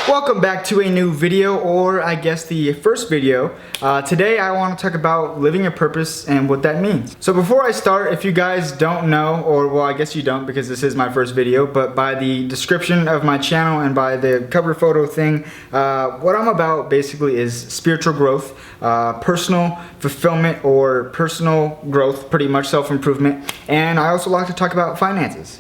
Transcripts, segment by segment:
Welcome back to a new video, or I guess the first video. Today I want to talk about living a purpose and what that means. So before I start, if you guys don't know, or well I guess you don't because this is my first video, but by the description of my channel and by the cover photo thing, what I'm about basically is spiritual growth, personal fulfillment or personal growth, pretty much self-improvement, and I also like to talk about finances,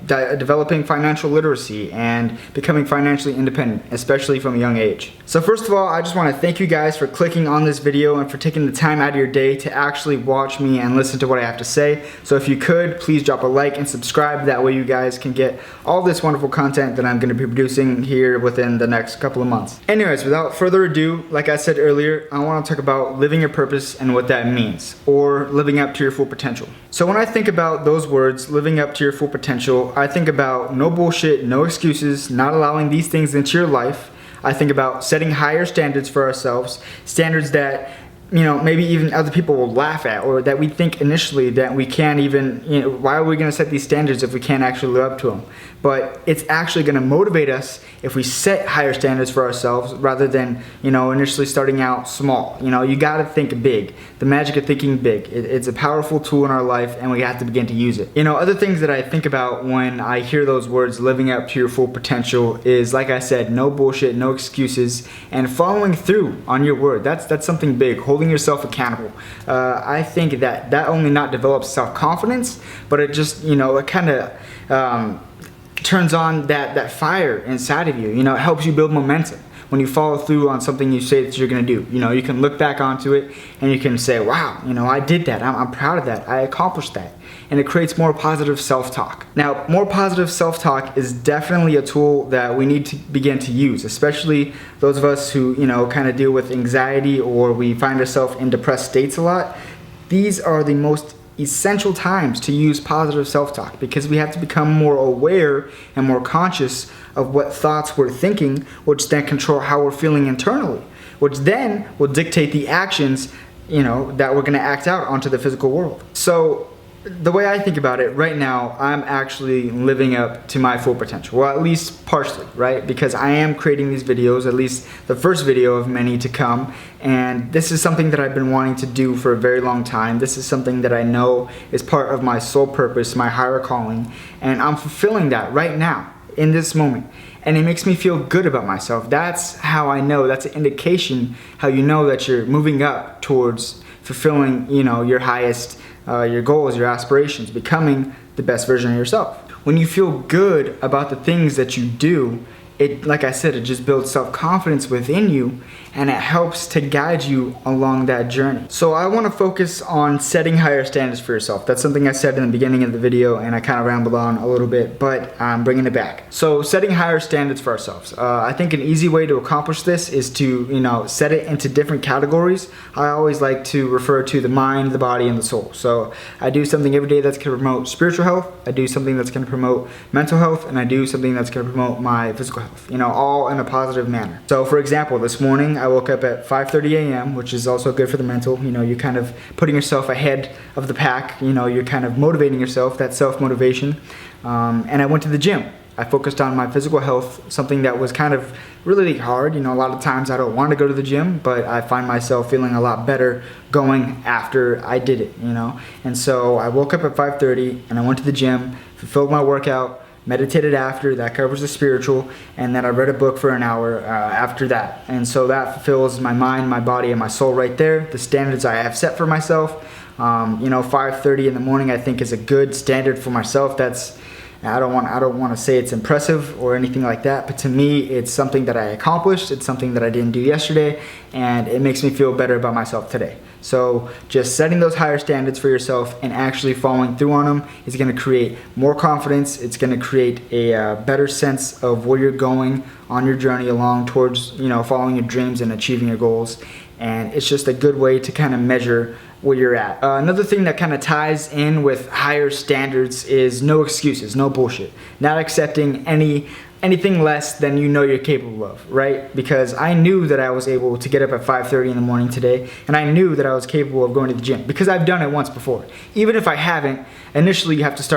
developing financial literacy and becoming financially independent, especially from a young age. So first of all, I just want to thank you guys for clicking on this video and for taking the time out of your day to actually watch me and listen to what I have to say. So if you could, please drop a like and subscribe. That way you guys can get all this wonderful content that I'm going to be producing here within the next couple of months. Anyways, without further ado, like I said earlier, I want to talk about living your purpose and what that means, or living up to your full potential. So when I think about those words, living up to your full potential, I think about no bullshit, no excuses, not allowing these things into your life. I think about setting higher standards for ourselves, standards that maybe even other people will laugh at, or that we think initially that we can't even, why are we going to set these standards if we can't actually live up to them? But it's actually going to motivate us if we set higher standards for ourselves rather than, initially starting out small. You got to think big. The magic of thinking big. It's a powerful tool in our life and we have to begin to use it. Other things that I think about when I hear those words, living up to your full potential, is, like I said, no bullshit, no excuses, and following through on your word. That's something big. Holding yourself accountable. I think that only not develops self-confidence, but it just, it kind of turns on that fire inside of you. It helps you build momentum. When you follow through on something you say that you're going to do, you can look back onto it and you can say, wow, I did that. I'm proud of that. I accomplished that. And it creates more positive self-talk. Now, more positive self-talk is definitely a tool that we need to begin to use, especially those of us who, kind of deal with anxiety, or we find ourselves in depressed states a lot. These are the most essential times to use positive self-talk, because we have to become more aware and more conscious of what thoughts we're thinking, which then control how we're feeling internally, which then will dictate the actions that we're going to act out onto the physical world. So the way I think about it right now, I'm actually living up to my full potential. Well, at least partially, right? Because I am creating these videos, at least the first video of many to come. And this is something that I've been wanting to do for a very long time. This is something that I know is part of my soul purpose, my higher calling. And I'm fulfilling that right now, in this moment. And it makes me feel good about myself. That's how I know, that's an indication how you know that you're moving up towards fulfilling, your highest your goals, your aspirations, becoming the best version of yourself. When you feel good about the things that you do, it, like I said, it just builds self-confidence within you, and it helps to guide you along that journey. So I want to focus on setting higher standards for yourself. That's something I said in the beginning of the video, and I kind of rambled on a little bit, but I'm bringing it back. So setting higher standards for ourselves. I think an easy way to accomplish this is to, set it into different categories. I always like to refer to the mind, the body, and the soul. So I do something every day that's going to promote spiritual health. I do something that's going to promote mental health, and I do something that's going to promote my physical health. All in a positive manner. So for example, this morning I woke up at 5:30 a.m., which is also good for the mental. You're kind of putting yourself ahead of the pack. You're kind of motivating yourself, that self-motivation. And I went to the gym. I focused on my physical health, something that was kind of really hard. A lot of times I don't want to go to the gym, but I find myself feeling a lot better going after I did it, And so I woke up at 5:30 and I went to the gym, fulfilled my workout, meditated after, that covers the spiritual, and then I read a book for an hour after that. And so that fulfills my mind, my body, and my soul right there, the standards I have set for myself. 5:30 in the morning I think is a good standard for myself. That's, I don't want to say it's impressive or anything like that, but to me it's something that I accomplished. It's something that I didn't do yesterday, and it makes me feel better about myself today. So just setting those higher standards for yourself and actually following through on them is going to create more confidence. It's going to create a better sense of where you're going on your journey along towards, following your dreams and achieving your goals. And it's just a good way to kind of measure where you're at. Another thing that kind of ties in with higher standards is no excuses, no bullshit. Not accepting anything less than you're capable of, right? Because I knew that I was able to get up at 5:30 in the morning today, and I knew that I was capable of going to the gym because I've done it once before. Even if I haven't, initially you have to start